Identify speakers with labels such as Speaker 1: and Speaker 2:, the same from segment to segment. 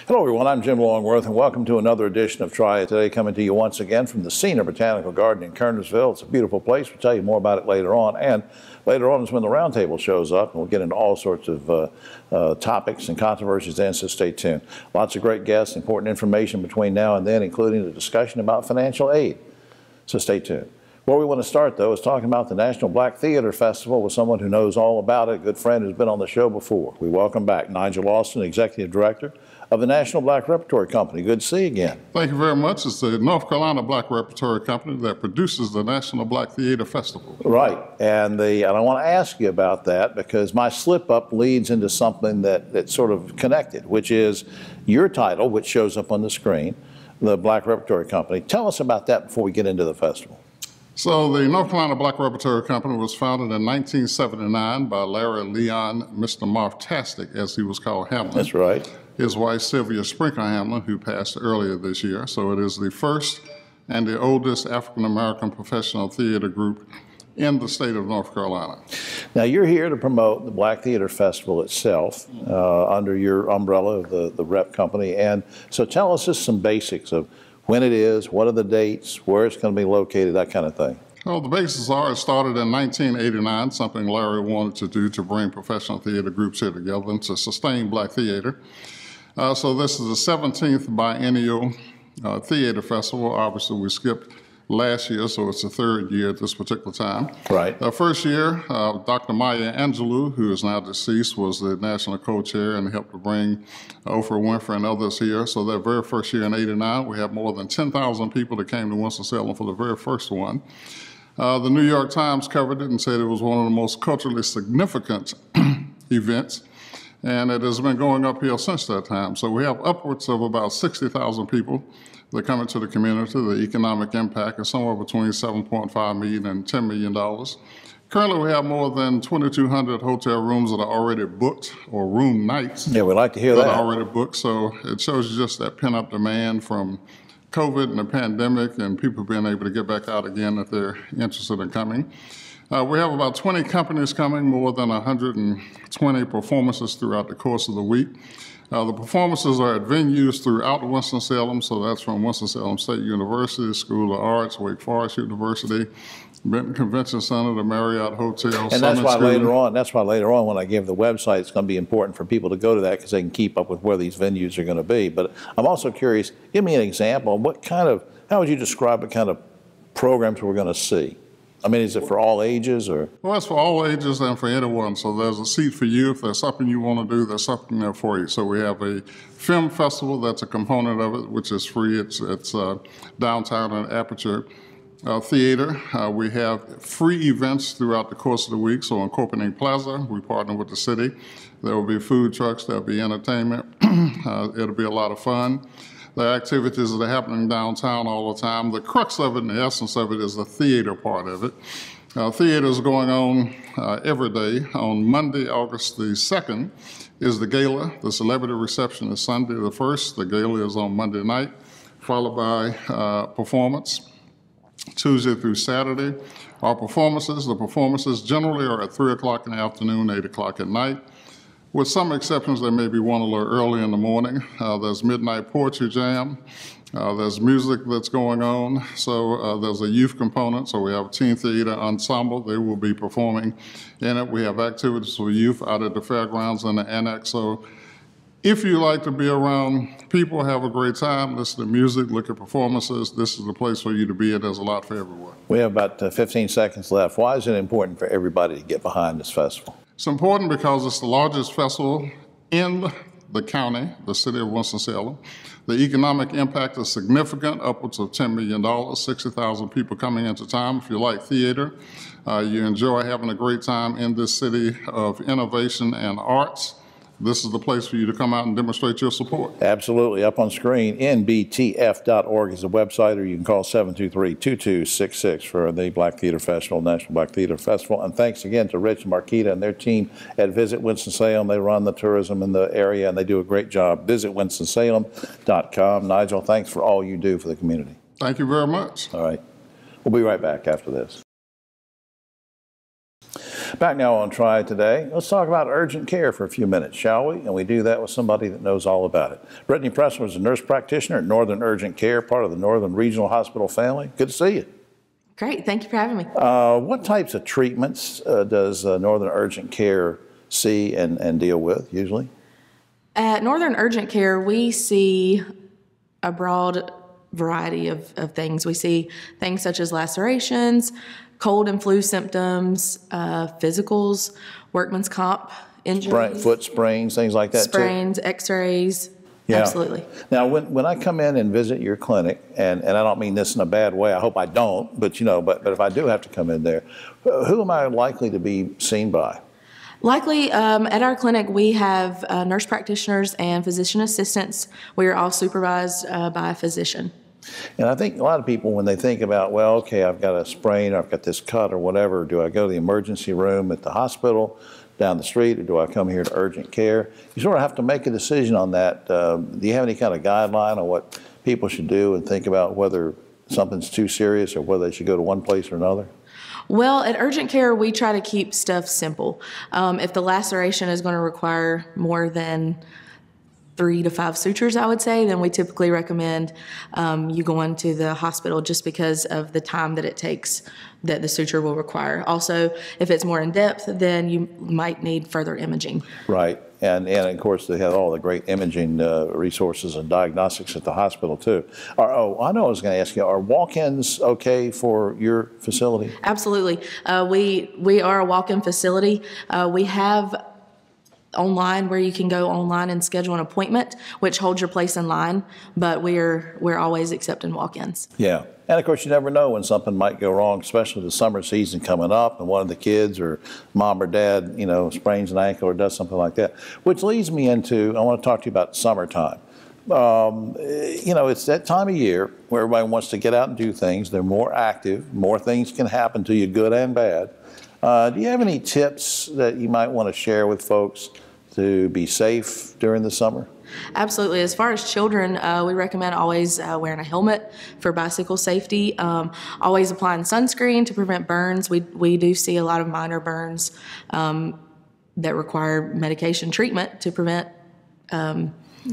Speaker 1: Hello everyone, I'm Jim Longworth and welcome to another edition of Triad Today, coming to you once again from the Cena Botanical Garden in Kernersville. It's a beautiful place. We'll tell you more about it later on, and later on is when the roundtable shows up and we'll get into all sorts of topics and controversies then, so stay tuned. Lots of great guests, important information between now and then, including a discussion about financial aid, so stay tuned. Where we want to start, though, is talking about the National Black Theater Festival with someone who knows all about it, a good friend who's been on the show before. We welcome back Nigel Austin, Executive Director of the National Black Repertory Company. Good to see you again.
Speaker 2: Thank you very much. It's the North Carolina Black Repertory Company that produces the National Black Theater Festival.
Speaker 1: Right, and I want to ask you about that because my slip-up leads into something that's sort of connected, which is your title, which shows up on the screen, the Black Repertory Company. Tell us about that before we get into the festival.
Speaker 2: So the North Carolina Black Repertory Company was founded in 1979 by Larry Leon, Mr. Marv-tastic, as he was called, Hamlin.
Speaker 1: That's right.
Speaker 2: His wife, Sylvia Sprinkler Hamlin, who passed earlier this year. So it is the first and the oldest African-American professional theater group in the state of North Carolina.
Speaker 1: Now you're here to promote the Black Theater Festival itself under your umbrella of the Rep Company. And so tell us just some basics of when it is, what are the dates, where it's going to be located, that kind of thing.
Speaker 2: Well, the basis are it started in 1989, something Larry wanted to do to bring professional theater groups here together and to sustain black theater. So this is the 17th biennial theater festival. Obviously, we skipped last year, so it's the third year at this particular time.
Speaker 1: Right.
Speaker 2: The first year, Dr. Maya Angelou, who is now deceased, was the national co-chair and helped to bring Oprah Winfrey and others here. So that very first year in '89, we had more than 10,000 people that came to Winston-Salem for the very first one. The New York Times covered it and said it was one of the most culturally significant events, and it has been going uphill since that time. So we have upwards of about 60,000 people that come into the community. The economic impact is somewhere between $7.5 million and $10 million. Currently, we have more than 2,200 hotel rooms that are already booked, or room nights.
Speaker 1: Yeah, we'd like to hear that.
Speaker 2: Are already booked. So it shows you just that pent-up demand from COVID and the pandemic and people being able to get back out again if they're interested in coming. We have about 20 companies coming, more than 120 performances throughout the course of the week. The performances are at venues throughout Winston-Salem, so that's from Winston-Salem State University, School of Arts, Wake Forest University, Benton Convention Center, the Marriott Hotel.
Speaker 1: And that's why later on when I give the website, it's going to be important for people to go to that because they can keep up with where these venues are going to be. But I'm also curious, give me an example. How would you describe what kind of programs we're going to see? I mean, is it for all ages or?
Speaker 2: Well, it's for all ages and for anyone. So there's a seat for you. If there's something you want to do, there's something there for you. So we have a film festival that's a component of it, which is free. It's downtown at Aperture Theater. We have free events throughout the course of the week. So on Copening Plaza, we partner with the city. There will be food trucks, there'll be entertainment. It'll be a lot of fun. The activities that are happening downtown all the time. The crux of it and the essence of it is the theater part of it. Theater is going on every day. On Monday, August the 2nd, is the gala. The celebrity reception is Sunday the 1st. The gala is on Monday night, followed by performance. Tuesday through Saturday are performances. The performances generally are at 3 o'clock in the afternoon, 8 o'clock at night. With some exceptions, there may be one a little early in the morning. There's midnight poetry jam. There's music that's going on. So there's a youth component. So we have a teen theater ensemble. They will be performing in it. We have activities for youth out at the fairgrounds and the annex. So if you like to be around people, have a great time, listen to music, look at performances, this is the place for you to be. There's a lot for everyone.
Speaker 1: We have about 15 seconds left. Why is it important for everybody to get behind this festival?
Speaker 2: It's important because it's the largest festival in the county, the city of Winston-Salem. The economic impact is significant, upwards of $10 million, 60,000 people coming into town. If you like theater, you enjoy having a great time in this city of innovation and arts, this is the place for you to come out and demonstrate your support.
Speaker 1: Absolutely. Up on screen, nbtf.org is the website, or you can call 723-2266 for the Black Theater Festival, National Black Theater Festival. And thanks again to Rich and Marquita and their team at Visit Winston-Salem. They run the tourism in the area, and they do a great job. Visit winstonsalem.com. Nigel, thanks for all you do for the community.
Speaker 2: Thank you very much.
Speaker 1: All right. We'll be right back after this. Back now on Triad Today, let's talk about urgent care for a few minutes, shall we? And we do that with somebody that knows all about it. Brittany Pressler is a nurse practitioner at Northern Urgent Care, part of the Northern Regional Hospital family. Good to see you.
Speaker 3: Great, thank you for having me.
Speaker 1: What types of treatments does Northern Urgent Care see and deal with usually?
Speaker 3: At Northern Urgent Care, we see a broad variety of things. We see things such as lacerations, cold and flu symptoms, physicals, workman's comp injuries.
Speaker 1: Foot sprains, things like that
Speaker 3: sprains,
Speaker 1: too?
Speaker 3: x-rays.
Speaker 1: Yeah.
Speaker 3: Absolutely.
Speaker 1: Now, when I come in and visit your clinic, and I don't mean this in a bad way, I hope I don't, but but if I do have to come in there, who am I likely to be seen by?
Speaker 3: Likely, at our clinic, we have nurse practitioners and physician assistants. We are all supervised by a physician.
Speaker 1: And I think a lot of people, when they think about, well, okay, I've got a sprain, or I've got this cut or whatever, do I go to the emergency room at the hospital down the street, or do I come here to urgent care? You sort of have to make a decision on that. Do you have any kind of guideline on what people should do and think about whether something's too serious or whether they should go to one place or another?
Speaker 3: Well, at urgent care, we try to keep stuff simple. If the laceration is going to require more than 3 to 5 sutures, I would say, then we typically recommend you going to the hospital just because of the time that it takes that the suture will require. Also, if it's more in depth, then you might need further imaging.
Speaker 1: Right. And of course, they have all the great imaging resources and diagnostics at the hospital, too. I know I was going to ask you, are walk-ins okay for your facility?
Speaker 3: Absolutely. We are a walk-in facility. We have online where you can go online and schedule an appointment, which holds your place in line, but we're always accepting walk-ins.
Speaker 1: Yeah. And of course, you never know when something might go wrong, especially the summer season coming up and one of the kids or mom or dad, sprains an ankle or does something like that. Which leads me into, I want to talk to you about summertime. It's that time of year where everybody wants to get out and do things. They're more active. More things can happen to you, good and bad. Do you have any tips that you might want to share with folks to be safe during the summer?
Speaker 3: Absolutely. As far as children, we recommend always wearing a helmet for bicycle safety, always applying sunscreen to prevent burns. We do see a lot of minor burns that require medication treatment to prevent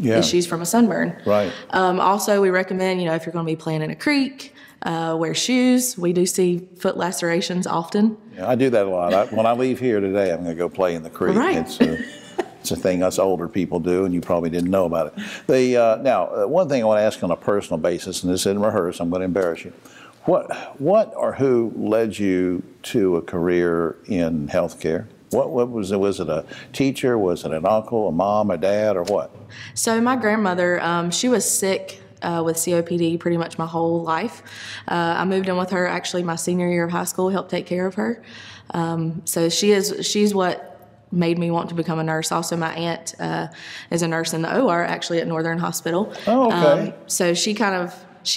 Speaker 3: issues from a sunburn.
Speaker 1: Right.
Speaker 3: Also, we recommend, if you're going to be playing in a creek, wear shoes. We do see foot lacerations often.
Speaker 1: Yeah, I do that a lot. When I leave here today, I'm going to go play in the creek.
Speaker 3: Right.
Speaker 1: It's a thing us older people do, and you probably didn't know about it. Now, one thing I want to ask on a personal basis, and this isn't rehearsed, I'm going to embarrass you. What or who led you to a career in healthcare? What was it? Was it a teacher? Was it an uncle, a mom, a dad, or what? So
Speaker 3: my grandmother, she was sick with COPD pretty much my whole life. I moved in with her actually my senior year of high school, helped take care of her. So she's what made me want to become a nurse. Also, my aunt is a nurse in the OR actually at Northern Hospital.
Speaker 1: Oh, okay.
Speaker 3: So she kind of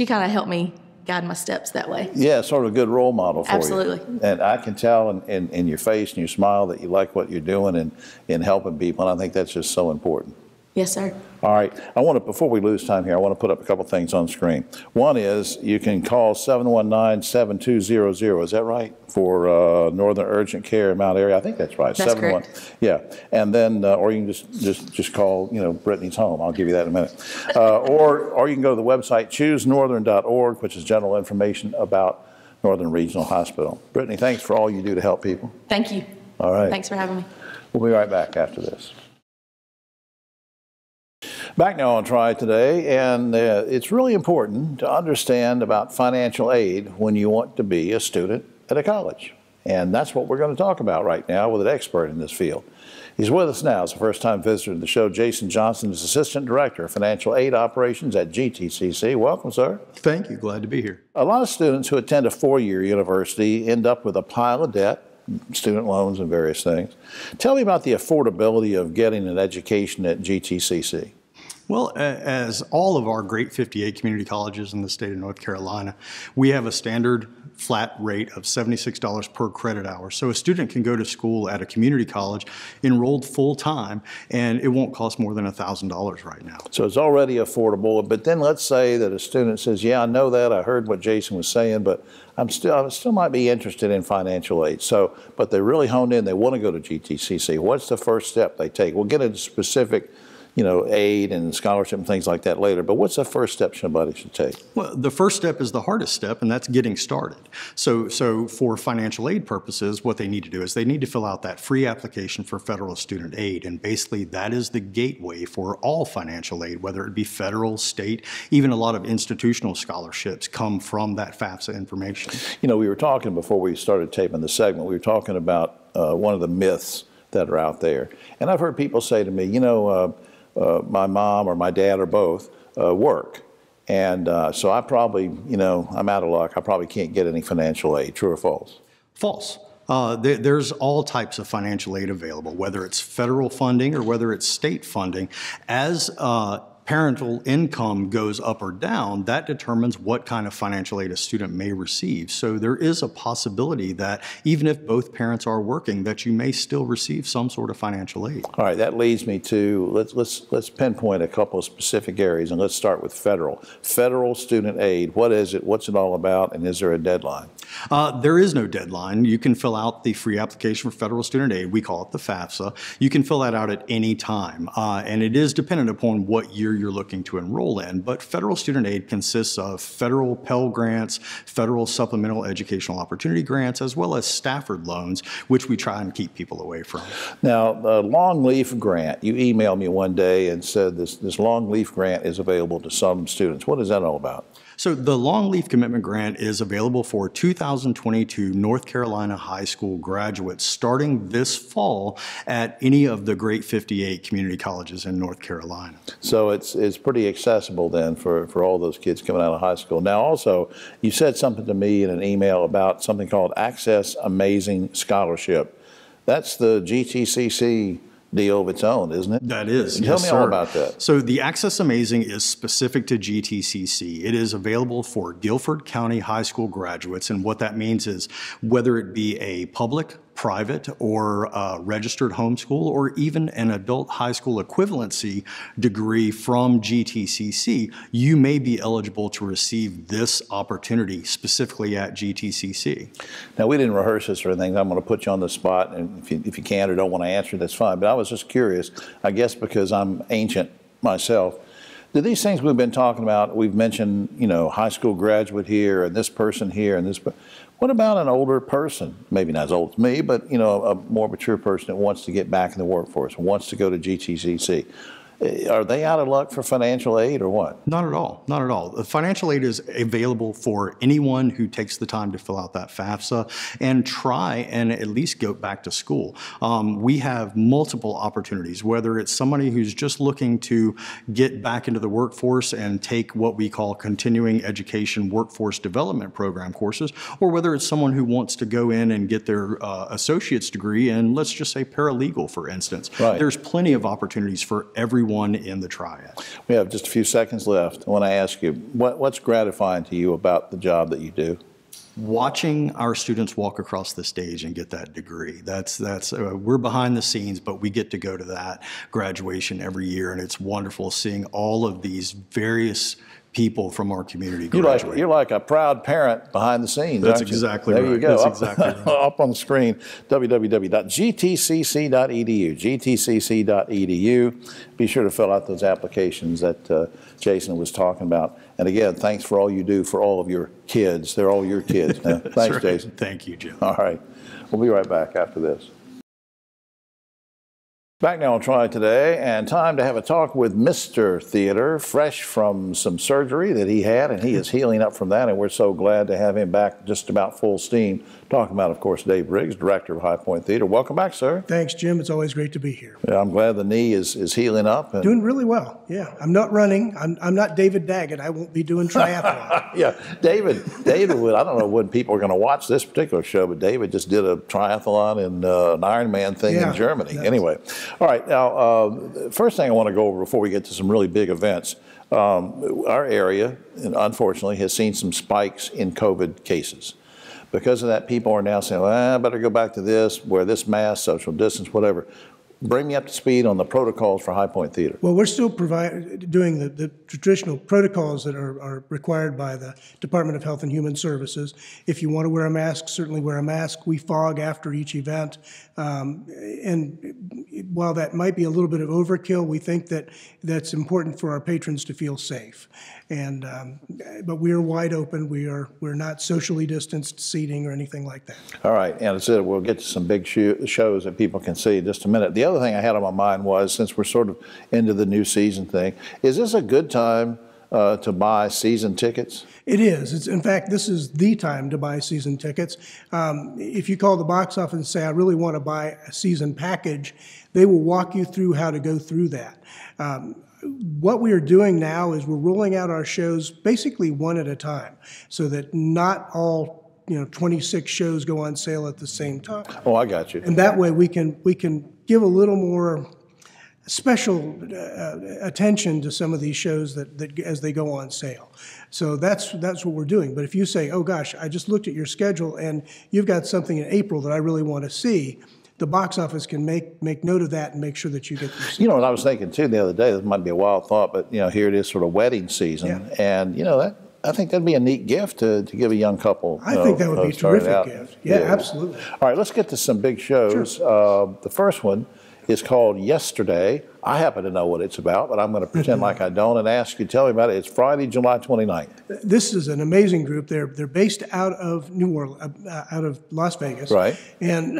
Speaker 3: helped me guide my steps that way.
Speaker 1: Yeah, sort of a good role model for you.
Speaker 3: Absolutely.
Speaker 1: And I can tell in your face and your smile that you like what you're doing and in helping people, and I think that's just so important.
Speaker 3: Yes, sir.
Speaker 1: All right. Before we lose time here, I want to put up a couple things on screen. One is you can call 719-7200. Is that right? For Northern Urgent Care in Mount Airy. I think that's right.
Speaker 3: That's correct.
Speaker 1: Yeah. And then, or you can just call, Brittany's home. I'll give you that in a minute. Or you can go to the website choosenorthern.org, which is general information about Northern Regional Hospital. Brittany, thanks for all you do to help people.
Speaker 3: Thank you.
Speaker 1: All right.
Speaker 3: Thanks for having me.
Speaker 1: We'll be right back after this. Back now on Triad Today, and it's really important to understand about financial aid when you want to be a student at a college. And that's what we're going to talk about right now with an expert in this field. He's with us now as a first-time visitor to the show. Jason Johnson is Assistant Director of Financial Aid Operations at GTCC. Welcome, sir.
Speaker 4: Thank you. Glad to be here.
Speaker 1: A lot of students who attend a four-year university end up with a pile of debt, student loans and various things. Tell me about the affordability of getting an education at GTCC.
Speaker 4: Well, as all of our great 58 community colleges in the state of North Carolina, we have a standard flat rate of $76 per credit hour. So a student can go to school at a community college enrolled full time, and it won't cost more than $1,000 right now.
Speaker 1: So it's already affordable. But then let's say that a student says, yeah, I know that. I heard what Jason was saying, but I still might be interested in financial aid. So, but they really honed in. They want to go to GTCC. What's the first step they take? We'll get into specific, aid and scholarship and things like that later. But what's the first step somebody should take?
Speaker 4: Well, the first step is the hardest step, and that's getting started. So for financial aid purposes, what they need to do is they need to fill out that free application for federal student aid. And basically, that is the gateway for all financial aid, whether it be federal, state, even a lot of institutional scholarships come from that FAFSA information.
Speaker 1: We were talking before we started taping the segment, we were talking about one of the myths that are out there. And I've heard people say to me, my mom or my dad or both work. And so I probably, I'm out of luck. I probably can't get any financial aid. True or false?
Speaker 4: False. There's all types of financial aid available, whether it's federal funding or whether it's state funding. As parental income goes up or down, that determines what kind of financial aid a student may receive. So there is a possibility that even if both parents are working, that you may still receive some sort of financial aid.
Speaker 1: All right, that leads me to, let's pinpoint a couple of specific areas, and let's start with federal. Federal student aid, what is it? What's it all about? And is there a deadline?
Speaker 4: There is no deadline. You can fill out the free application for federal student aid. We call it the FAFSA. You can fill that out at any time, and it is dependent upon what year you're looking to enroll in. But federal student aid consists of federal Pell Grants, federal supplemental educational opportunity grants, as well as Stafford loans, which we try and keep people away from.
Speaker 1: Now, the Longleaf grant, you emailed me one day and said this Longleaf grant is available to some students. What is that all about?
Speaker 4: So the Longleaf Commitment Grant is available for 2022 North Carolina high school graduates starting this fall at any of the great 58 community colleges in North Carolina.
Speaker 1: So it's pretty accessible then for all those kids coming out of high school. Now also, you said something to me in an email about something called Access Amazing Scholarship. That's the GTCC deal of its own, isn't it?
Speaker 4: That is.
Speaker 1: Tell me all about that.
Speaker 4: So the Access Amazing is specific to GTCC. It is available for Guilford County high school graduates, and what that means is whether it be a public, private, or registered homeschool, or even an adult high school equivalency degree from GTCC, you may be eligible to receive this opportunity specifically at GTCC.
Speaker 1: Now, we didn't rehearse this or anything. I'm going to put you on the spot, and if you can or don't want to answer, that's fine. But I was just curious, I guess because I'm ancient myself, do these things we've been talking about, we've mentioned, high school graduate here, and this person here, and this, what about an older person, maybe not as old as me, but a more mature person that wants to get back in the workforce, wants to go to GTCC? Are they out of luck for financial aid or what?
Speaker 4: Not at all. Not at all. The financial aid is available for anyone who takes the time to fill out that FAFSA and try and at least go back to school. We have multiple opportunities, whether it's somebody who's just looking to get back into the workforce and take what we call continuing education workforce development program courses, or whether it's someone who wants to go in and get their associate's degree in, let's just say, paralegal, for instance.
Speaker 1: Right.
Speaker 4: There's plenty of opportunities for everyone in the Triad.
Speaker 1: We have just a few seconds left. I want to ask you, what's gratifying to you about the job that you do?
Speaker 4: Watching our students walk across the stage and get that degree. We're behind the scenes, but we get to go to that graduation every year, and it's wonderful seeing all of these various people from our community graduate.
Speaker 1: You're like a proud parent behind the scenes.
Speaker 4: That's
Speaker 1: aren't you?
Speaker 4: exactly
Speaker 1: there
Speaker 4: right.
Speaker 1: You go.
Speaker 4: That's exactly right.
Speaker 1: Up on the screen, www.gtcc.edu. gtcc.edu. Be sure to fill out those applications that Jason was talking about. And again, thanks for all you do for all of your kids. They're all your kids now. Thanks,
Speaker 4: right.
Speaker 1: Jason.
Speaker 4: Thank you, Jim.
Speaker 1: All right. We'll be right back after this. Back now on Triad Today, and time to have a talk with Mr. Theater, fresh from some surgery that he had, and he is healing up from that, and we're so glad to have him back just about full steam. Talking about, of course, Dave Briggs, director of High Point Theater. Welcome back, sir.
Speaker 5: Thanks, Jim. It's always great to be here.
Speaker 1: Yeah, I'm glad the knee is healing up. And
Speaker 5: doing really well, yeah. I'm not running. I'm not David Daggett. I won't be doing triathlon.
Speaker 1: Yeah, David would, I don't know when people are going to watch this particular show, but David just did a triathlon and an Ironman thing in Germany. Anyway, All right, now, first thing I want to go over before we get to some really big events, our area, unfortunately, has seen some spikes in COVID cases. Because of that, people are now saying, well, I better go back to this, wear this mask, social distance, whatever. Bring me up to speed on the protocols for High Point Theater.
Speaker 5: Well, we're still doing the traditional protocols that are required by the Department of Health and Human Services. If you want to wear a mask, certainly wear a mask. We fog after each event. And while that might be a little bit of overkill, we think that that's important for our patrons to feel safe. And but we are wide open. We're not socially distanced seating or anything like that.
Speaker 1: All right, and as I said, we'll get to some big shows that people can see in just a minute. The other thing I had on my mind was, since we're sort of into the new season thing, is this a good time to buy season tickets?
Speaker 5: It is. In fact, this is the time to buy season tickets. If you call the box office and say, I really want to buy a season package, they will walk you through how to go through that. What we are doing now is we're rolling out our shows basically one at a time, so that not all 26 shows go on sale at the same time.
Speaker 1: Oh, I got you.
Speaker 5: And that way we can give a little more special attention to some of these shows that as they go on sale. So that's what we're doing. But if you say, oh gosh, I just looked at your schedule and you've got something in April that I really want to see, the box office can make note of that and make sure that you get your seat.
Speaker 1: You know what I was thinking too the other day, this might be a wild thought, but here it is, sort of wedding season. Yeah. And that I think that'd be a neat gift to give a young couple.
Speaker 5: I think that would be a terrific gift. Yeah, absolutely.
Speaker 1: All right, let's get to some big shows. Sure. The first one is called Yesterday. I happen to know what it's about, but I'm going to pretend like I don't and ask you to tell me about it. It's Friday, July 29th.
Speaker 5: This is an amazing group. They're based out of New Orleans, out of Las Vegas. Right. And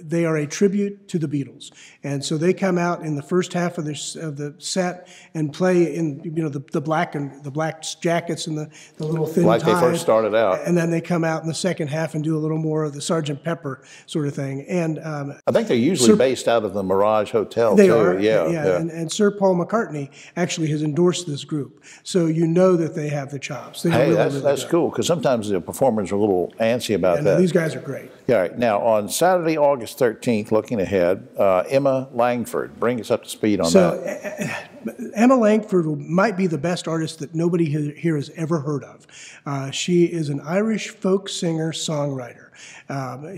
Speaker 5: they are a tribute to the Beatles. And so they come out in the first half of the set and play in the black jackets and the little thin ties.
Speaker 1: Like they first started out.
Speaker 5: And then they come out in the second half and do a little more of the Sgt. Pepper sort of thing. And
Speaker 1: I think they're usually based out of the Mirage Hotel.
Speaker 5: They are. Yeah. And Sir Paul McCartney actually has endorsed this group, so you know that they have the chops.
Speaker 1: Hey, that's cool, because sometimes the performers are a little antsy about that.
Speaker 5: No, these guys are great.
Speaker 1: Yeah, all right. Now, on Saturday, August 13th, looking ahead, Emma Langford. Bring us up to speed on that.
Speaker 5: Emma Langford might be the best artist that nobody here has ever heard of. She is an Irish folk singer-songwriter.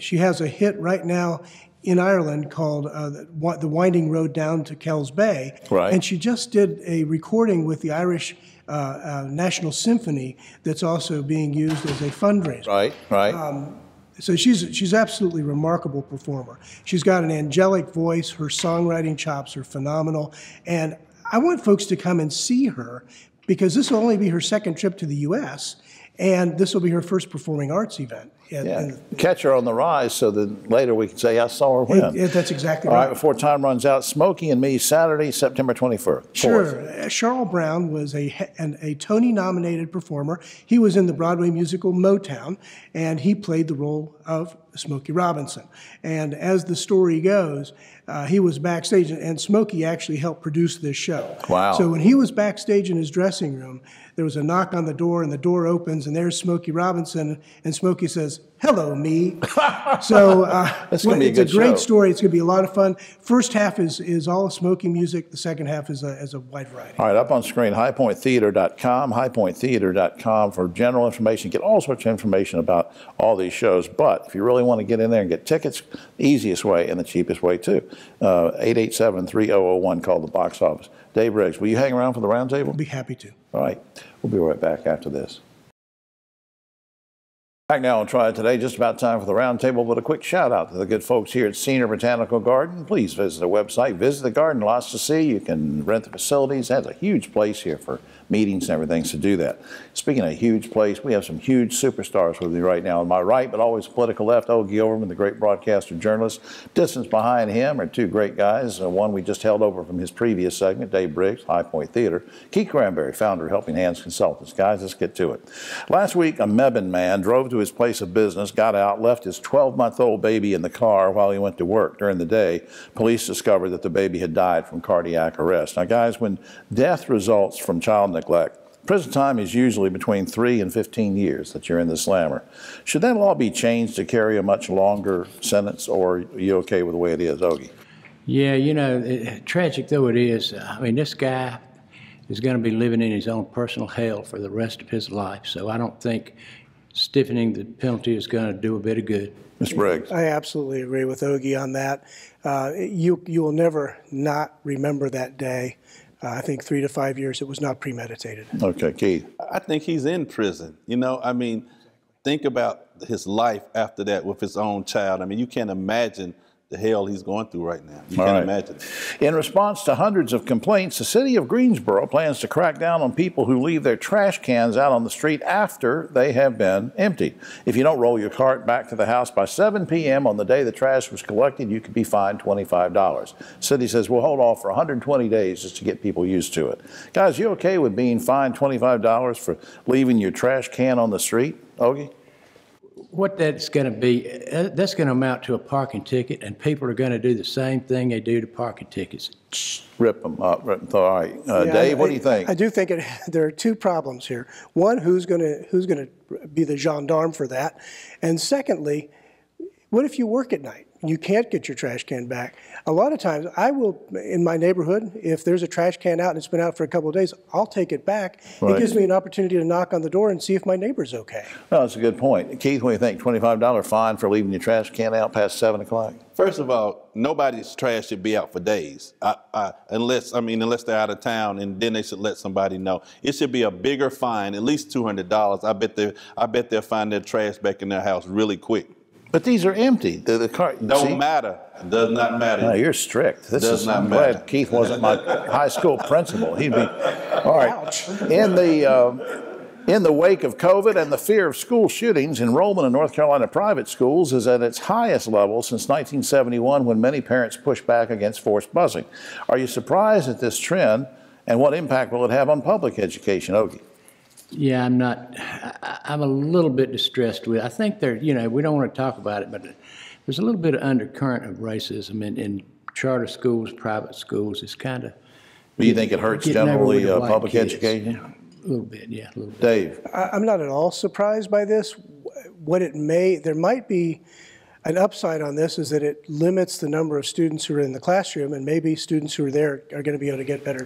Speaker 5: She has a hit right now in Ireland called The Winding Road Down to Kells Bay. Right. And she just did a recording with the Irish National Symphony that's also being used as a fundraiser.
Speaker 1: Right.
Speaker 5: So she's absolutely remarkable performer. She's got an angelic voice. Her songwriting chops are phenomenal. And I want folks to come and see her, because this will only be her second trip to the U.S., and this will be her first performing arts event.
Speaker 1: Catch her on the rise, so that later we can say, I saw her win.
Speaker 5: That's exactly right.
Speaker 1: All right, before time runs out, Smokey and Me, Saturday, September 24th.
Speaker 5: Sure. Charles Brown was a Tony-nominated performer. He was in the Broadway musical Motown, and he played the role of Smokey Robinson. And as the story goes, he was backstage, and Smokey actually helped produce this show. Wow. So when he was backstage in his dressing room, there was a knock on the door, and the door opens, and there's Smokey Robinson, and Smokey says, "Hello, me." So it's a great story. It's going to be a lot of fun. First half is all Smokey music. The second half is a wide variety.
Speaker 1: All right, up on screen, highpointtheater.com, highpointtheater.com for general information. Get all sorts of information about all these shows. But if you really want to get in there and get tickets, the easiest way and the cheapest way too, 887-3001, call the box office. Dave Riggs, will you hang around for the roundtable?
Speaker 5: I'll be happy to.
Speaker 1: All right, we'll be right back after this. Back now on Triad Today, just about time for the roundtable, but a quick shout out to the good folks here at Senior Botanical Garden. Please visit their website, visit the garden, lots to see. You can rent the facilities. That's a huge place here for meetings and everything, so do that. Speaking of a huge place, we have some huge superstars with me right now. On my right, but always political left, Ogie Overman, the great broadcaster journalist. Distance behind him are two great guys. One we just held over from his previous segment, Dave Briggs, High Point Theater. Keith Granberry, founder of Helping Hands Consultants. Guys, let's get to it. Last week, a Mebane man drove to his place of business, got out, left his 12-month-old baby in the car while he went to work. During the day, police discovered that the baby had died from cardiac arrest. Now, guys, when death results from child neglect, prison time is usually between 3 and 15 years that you're in the slammer. Should that law be changed to carry a much longer sentence, or are you okay with the way it is, Ogie?
Speaker 6: Yeah, you know, tragic though it is, I mean, this guy is going to be living in his own personal hell for the rest of his life. So I don't think stiffening the penalty is going to do a bit of good.
Speaker 1: Mr. Briggs.
Speaker 5: I absolutely agree with Ogie on that. You will never not remember that day. I think 3 to 5 years, it was not premeditated.
Speaker 1: Okay, Keith.
Speaker 7: I think he's in prison. You know, I mean, think about his life after that with his own child. I mean, you can't imagine the hell he's going through right now. You can't imagine.
Speaker 1: In response to hundreds of complaints, the city of Greensboro plans to crack down on people who leave their trash cans out on the street after they have been emptied. If you don't roll your cart back to the house by 7 p.m. on the day the trash was collected, you could be fined $25. City says we'll hold off for 120 days just to get people used to it. Guys, you okay with being fined $25 for leaving your trash can on the street? Ogie?
Speaker 6: What that's going to be, that's going to amount to a parking ticket, and people are going to do the same thing they do to parking tickets.
Speaker 1: Rip them up. All right. Dave, what do you think?
Speaker 5: I do think there are two problems here. One, who's going to be the gendarme for that? And secondly, what if you work at night and you can't get your trash can back? A lot of times, I will, in my neighborhood, if there's a trash can out and it's been out for a couple of days, I'll take it back. Right. It gives me an opportunity to knock on the door and see if my neighbor's okay.
Speaker 1: Well, that's a good point. Keith, what do you think? $25 fine for leaving your trash can out past 7 o'clock?
Speaker 7: First of all, nobody's trash should be out for days, unless they're out of town, and then they should let somebody know. It should be a bigger fine, at least $200. I bet they'll find their trash back in their house really quick.
Speaker 1: But these are empty. The car
Speaker 7: don't matter. Does not matter.
Speaker 1: No, you're strict. I'm glad Keith wasn't my high school principal. He'd be all right. Ouch. In the wake of COVID and the fear of school shootings, enrollment in North Carolina private schools is at its highest level since 1971, when many parents pushed back against forced busing. Are you surprised at this trend, and what impact will it have on public education, Ogie?
Speaker 6: Yeah, I'm not. I'm a little bit distressed with it. I think we don't want to talk about it, but there's a little bit of undercurrent of racism in charter schools, private schools. It's kind of.
Speaker 1: Do you think it hurts generally public education?
Speaker 6: A little bit, yeah, a little bit.
Speaker 1: Dave?
Speaker 5: I'm not at all surprised by this. There might be an upside on this is that it limits the number of students who are in the classroom, and maybe students who are there are going to be able to get better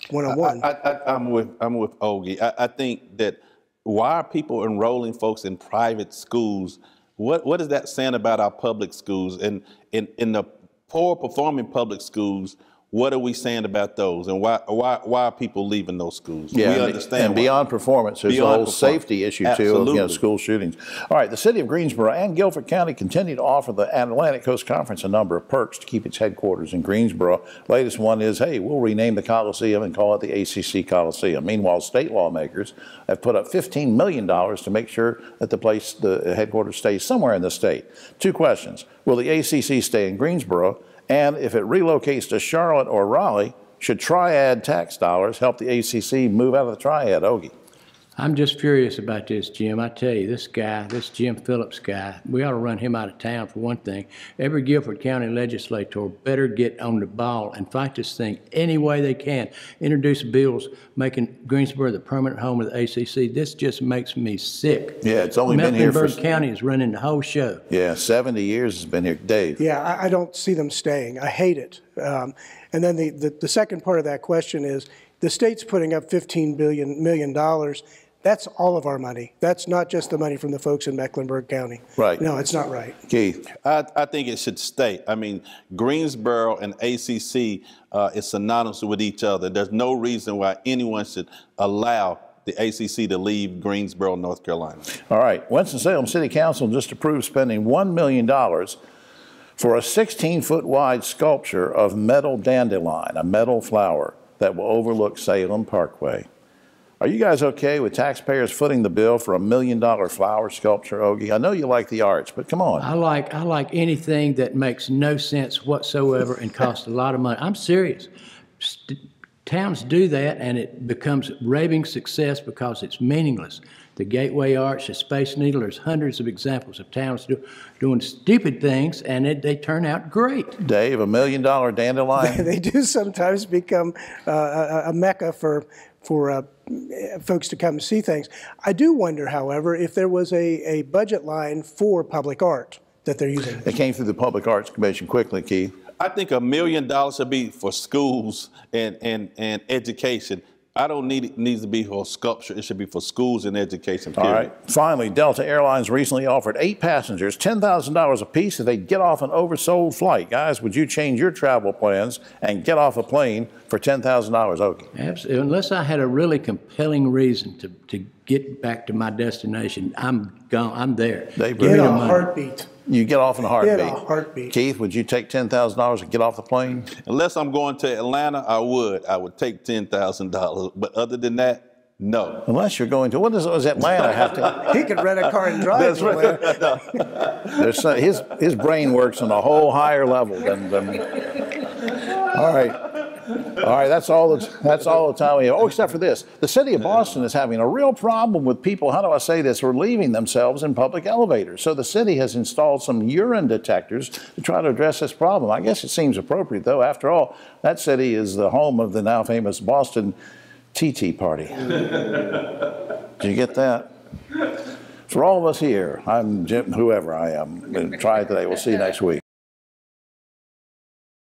Speaker 5: one-on-one.
Speaker 7: I'm with Ogie. I think that why are people enrolling folks in private schools? What is that saying about our public schools? And in the poor performing public schools, what are we saying about those, and why are people leaving those schools?
Speaker 1: Yeah,
Speaker 7: we understand.
Speaker 1: And beyond performance, there's a whole safety issue too of school shootings. All right, the city of Greensboro and Guilford County continue to offer the Atlantic Coast Conference a number of perks to keep its headquarters in Greensboro. Latest one is, hey, we'll rename the Coliseum and call it the ACC Coliseum. Meanwhile, state lawmakers have put up $15 million to make sure that the headquarters stays somewhere in the state. Two questions: will the ACC stay in Greensboro? And if it relocates to Charlotte or Raleigh, should Triad tax dollars help the ACC move out of the Triad, Ogie?
Speaker 6: I'm just furious about this, Jim. I tell you, this Jim Phillips guy, we ought to run him out of town for one thing. Every Guilford County legislator better get on the ball and fight this thing any way they can. Introduce bills making Greensboro the permanent home of the ACC. This just makes me sick.
Speaker 1: Yeah, it's only been here for...
Speaker 6: Mecklenburg County is running the whole show.
Speaker 1: Yeah, 70 years has been here. Dave?
Speaker 5: Yeah, I don't see them staying. I hate it. And then the second part of that question is, the state's putting up $15 million. That's all of our money. That's not just the money from the folks in Mecklenburg County.
Speaker 1: Right.
Speaker 5: No, it's not right.
Speaker 1: Keith?
Speaker 7: I think it should stay. I mean, Greensboro and ACC is synonymous with each other. There's no reason why anyone should allow the ACC to leave Greensboro, North Carolina.
Speaker 1: All right. Winston-Salem City Council just approved spending $1 million for a 16-foot wide sculpture of metal dandelion, a metal flower that will overlook Salem Parkway. Are you guys okay with taxpayers footing the bill for $1 million flower sculpture, Ogie? I know you like the arts, but come on.
Speaker 6: I like anything that makes no sense whatsoever and costs a lot of money. I'm serious. Towns do that, and it becomes raving success because it's meaningless. The Gateway Arch, the Space Needle, there's hundreds of examples of towns doing stupid things, and they turn out great.
Speaker 1: Dave, $1 million dandelion?
Speaker 5: They do sometimes become a mecca for folks to come see things. I do wonder, however, if there was a budget line for public art that they're using.
Speaker 1: It came through the Public Arts Commission quickly, Keith.
Speaker 7: I think $1 million should be for schools and education. I don't need it needs to be for sculpture. It should be for schools and education, period.
Speaker 1: All right. Finally, Delta Airlines recently offered 8 passengers $10,000 apiece if they get off an oversold flight. Guys, would you change your travel plans and get off a plane for $10,000, Okie?
Speaker 6: Absolutely. Unless I had a really compelling reason to get back to my destination, I'm gone. I'm there.
Speaker 1: Dave,
Speaker 6: Give me
Speaker 5: In
Speaker 6: the
Speaker 5: a
Speaker 6: money.
Speaker 5: heartbeat.
Speaker 1: You get off in a heartbeat.
Speaker 5: In a heartbeat.
Speaker 1: Keith, would you take $10,000 and get off the plane?
Speaker 7: Unless I'm going to Atlanta, I would take $10,000. But other than that, no.
Speaker 1: Unless you're going to, what does Atlanta have to?
Speaker 5: He could rent a car and drive.
Speaker 1: There's his brain works on a whole higher level than all right. All right, that's all the time we have. Oh, except for this. The city of Boston is having a real problem with people, how do I say this, relieving themselves in public elevators. So the city has installed some urine detectors to try to address this problem. I guess it seems appropriate, though. After all, that city is the home of the now famous Boston TT party. Did you get that? For all of us here, I'm Jim, whoever I am. Try it today. We'll see you next week.